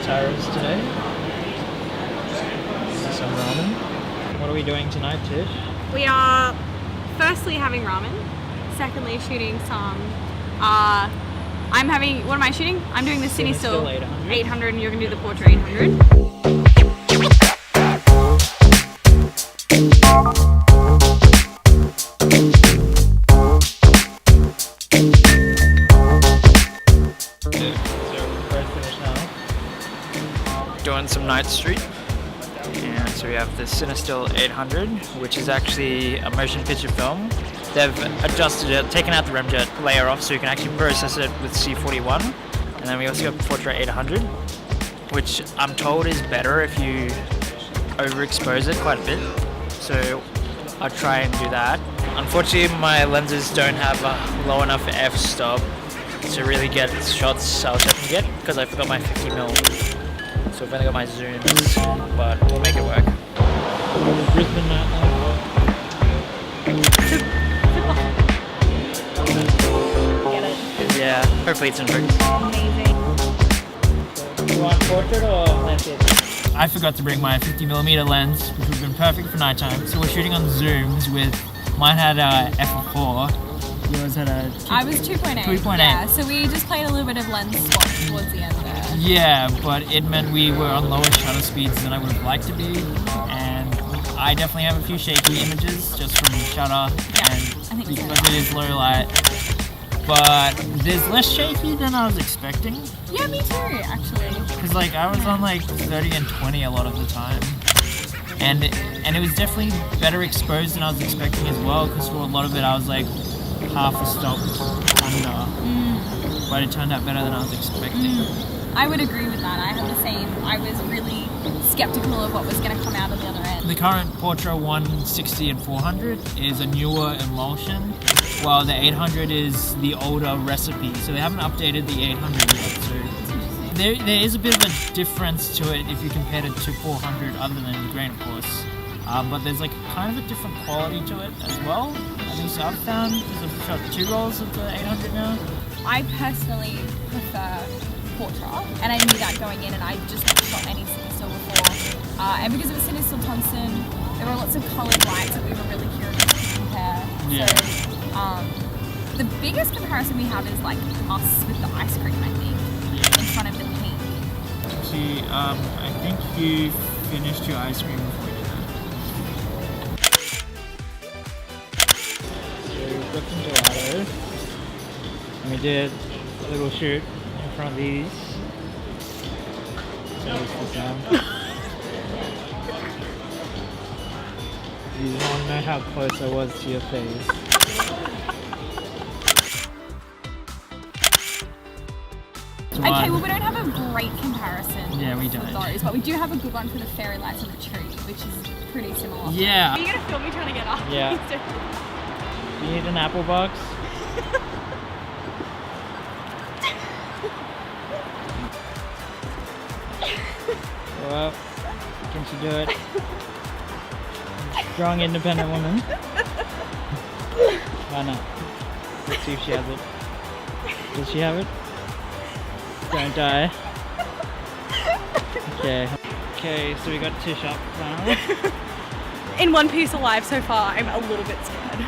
Tara's today. Some ramen. What are we doing tonight, Tish? We are firstly having ramen, secondly shooting some, what am I shooting? I'm doing the Cinestill800 and you're going to do the Portra800. Doing some night street, and so we have the Cinestill800, which is actually a motion picture film. They've adjusted it, taken out the remjet layer off so you can actually process it with C41. And then we also got Portra800, which I'm told is better if you overexpose it quite a bit. So I'll try and do that. Unfortunately, my lenses don't have a low enough f-stop to really get shots I was hoping to get because I forgot my 50mm. So I've only got my zooms, but we'll make it work. Yeah, hopefully it's in focus. Amazing. You want portrait or landscape? I forgot to bring my 50mm lens, which would have been perfect for nighttime. So we're shooting on zooms with, mine had a f4, yours had a... I was 2.8. 2.8. Yeah, so we just played a little bit of lens swap towards the end there. Yeah, but it meant we were on lower shutter speeds than I would have liked to be, and I definitely have a few shaky images just from shutter, and because it is low light. But there's less shaky than I was expecting. Yeah, me too, actually. Because like I was on like 30 and 20 a lot of the time, and it was definitely better exposed than I was expecting as well. Because for a lot of it, I was like half a stop under, but it turned out better than I was expecting. I would agree with that. I had the same. I was really skeptical of what was going to come out of the other end. The current Portra160 and 400 is a newer emulsion, while the 800 is the older recipe. So they haven't updated the 800 yet. So there is a bit of a difference to it if you compare it to 400, other than grain, of course. But there's like kind of a different quality to it as well. At least I've found, because I've shot 2 rolls of the 800 now. I personally prefer Portra, and I knew that going in, and I just hadn't shot any Cinestill before. And because it was Cinestill tungsten, there were lots of coloured lights that we were really curious to compare. Yeah. So the biggest comparison we have is like us with the ice cream, I think, in front of the Keane. Actually, I think you finished your ice cream before you did that. So we booked in Gelato, and we did a little shoot in front of these. So here's the sound. You don't know how close I was to your face. Okay, well we don't have a great comparison. Yeah, we don't. For those, but we do have a good one for the fairy lights on the tree, which is pretty similar. Yeah. Are you gonna film me trying to get up? Yeah. Do you need an apple box? Well, can she do it? Strong, independent woman. Why not? Let's see if she has it. Does she have it? Don't die. Okay, so we got Tish up now. In one piece alive so far, I'm a little bit scared.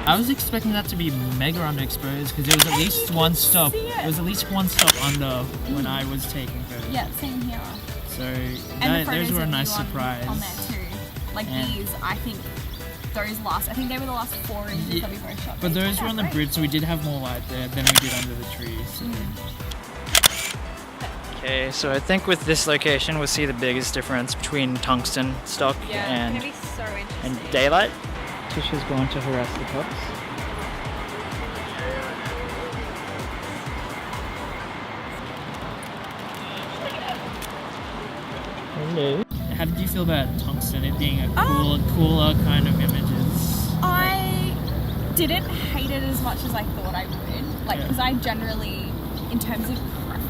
I was expecting that to be mega underexposed because it was at least one stop. It was at least one stop under when I was taking photos. Yeah, same here. So those were a nice surprise. On there too. Like these, I think I think they were the last 4 images that we both shot. But those were on the bridge, so we did have more light there than we did under the trees. So. Okay, so I think with this location we'll see the biggest difference between tungsten stock and it's gonna be so interesting. and daylight. Tish is going to harass the cops. Hello. How did you feel about tungsten? It being a cooler kind of images. I didn't hate it as much as I thought I would. Like, because I generally, in terms of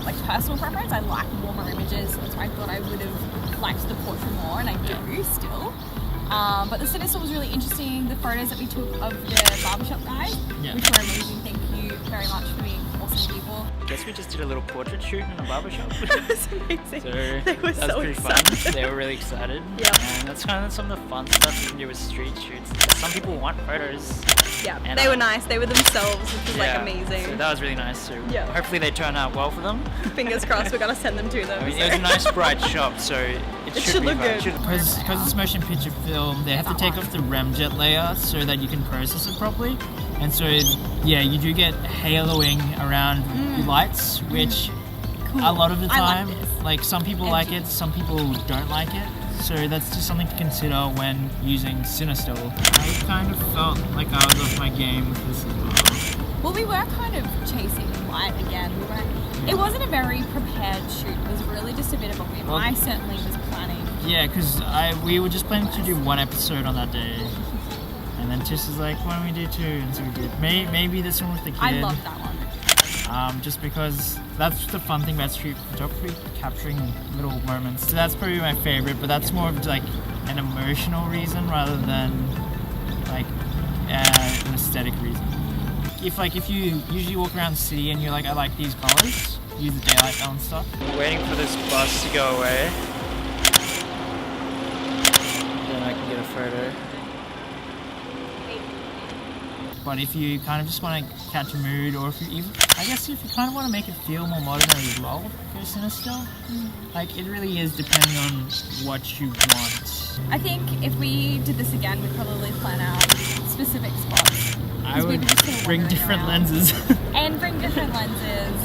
like personal preference, I like warmer images. That's why I thought I would have liked the portrait more, and I do still. But the Cinestill was really interesting. The photos that we took of the barbershop guys, which were amazing. Thank you very much for being awesome people. guess we just did a little portrait shoot in a barbershop. It was amazing. So They were that was so pretty excited. fun. They were really excited. Yep. And that's kind of some of the fun stuff you can do with street shoots. Some people want photos. Yeah, And, they were nice. They were themselves, which was like amazing. So that was really nice. So Yeah. hopefully they turn out well for them. Fingers crossed, we're gonna send them to them. I mean, it was a nice bright shop, so it should be look fun. good. Because it's motion picture film, they have to take off the remjet layer so that you can process it properly. And so, yeah, you do get haloing around lights, which Cool. a lot of the I like time, this. like some people like it, some people don't like it. So that's just something to consider when using Cinestill. I kind of felt like I was off my game with this as well. Well, we were kind of chasing light again. It wasn't a very prepared shoot. It was really just a bit of a whim. Well, I certainly was planning. Yeah, because we were just planning to do one episode on that day. And then Tish was like, why don't we do two? And so we did. Maybe this one with the kid. I loved that one. Just because that's the fun thing about street photography, capturing little moments. So that's probably my favorite, but that's more of like an emotional reason rather than like an aesthetic reason. If you usually walk around the city and you're like, I like these colors, use the daylight balance stuff. We're waiting for this bus to go away. Then I can get a photo. But if you kind of just want to catch a mood, or if you kind of want to make it feel more modern as well, go Cinestill. Like, it really is depending on what you want. I think if we did this again, we'd probably plan out specific spots. I would just sort of bring wandering different around. lenses. And bring different lenses,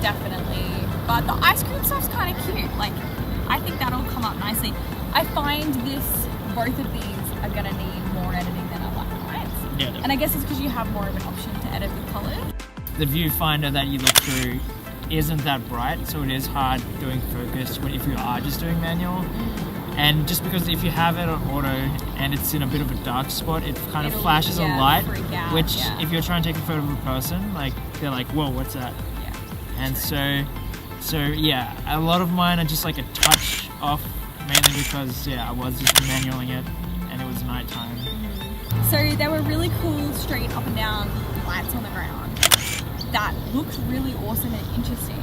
definitely. But the ice cream stuff's kind of cute. Like, I think that'll come up nicely. I find both of these are gonna need more editing than a black and white. Yeah, And I guess it's because you have more of an option to edit with color. the viewfinder that you look through isn't that bright, so it is hard doing focus if you are just doing manual. And just because if you have it on auto and it's in a bit of a dark spot, it kind of flashes a light, freak out, which if you're trying to take a photo of a person, like they're like, whoa, what's that? Yeah. And so yeah, a lot of mine are just like a touch off, mainly because I was just manualing it and it was nighttime. So there were really cool straight up and down lights on the ground that looked really awesome and interesting.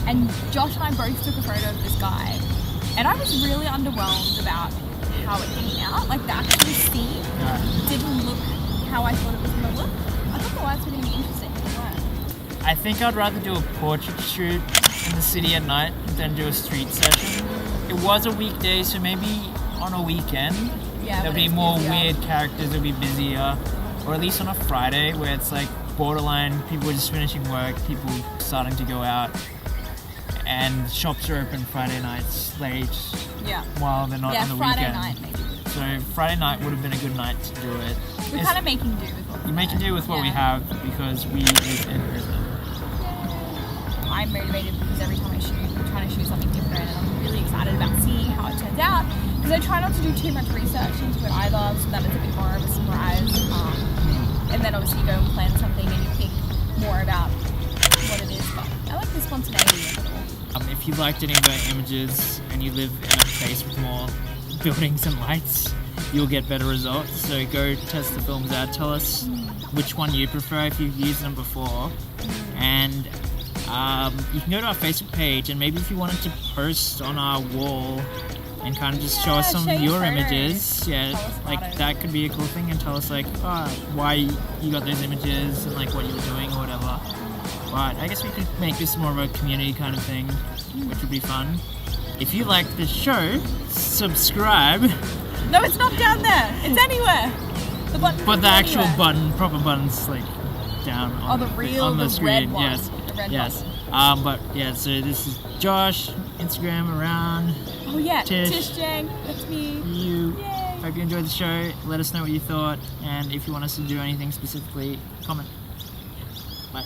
And Josh and I both took a photo of this guy, and I was really underwhelmed about how it came out. Like, the actual scene didn't look how I thought it was going to look. I thought the lights were going to be interesting. I think I'd rather do a portrait shoot in the city at night than do a street session. It was a weekday, so maybe on a weekend there'll be more weird characters, it'll be busier. Or at least on a Friday where it's like borderline, people are just finishing work, people starting to go out, and shops are open Friday nights late while they're not on the Friday weekend. night maybe. So Friday night would have been a good night to do it. We're kind of making do with what we make do with what we have because we live in Brisbane. I'm motivated because every time I shoot, I'm trying to shoot something different, and I'm really excited about seeing how it turns out. Because I try not to do too much research into it either, so that it's a bit more of a surprise. And then obviously you go and plan something and you think more about what it is. But I like the spontaneity of it all. If you liked any of our images and you live in a place with more buildings and lights, you'll get better results. So go test the films out. Tell us which one you prefer if you've used them before. And you can go to our Facebook page, and maybe if you wanted to post on our wall and kind of just show us some of your images, like that could be a cool thing, and tell us like why you got those images and like what you were doing or whatever. But I guess we could make this more of a community kind of thing, which would be fun. If you like the show, subscribe. No, it's not down there. It's anywhere. The button. But the actual button, proper button's like down on the screen. Red one. Yes. The red Yes. button. But yeah, so this is Josh, Instagram around. Oh yeah, Tish Jang, that's me. You. Yay. Hope you enjoyed the show. Let us know what you thought, and if you want us to do anything specifically, comment. Bye.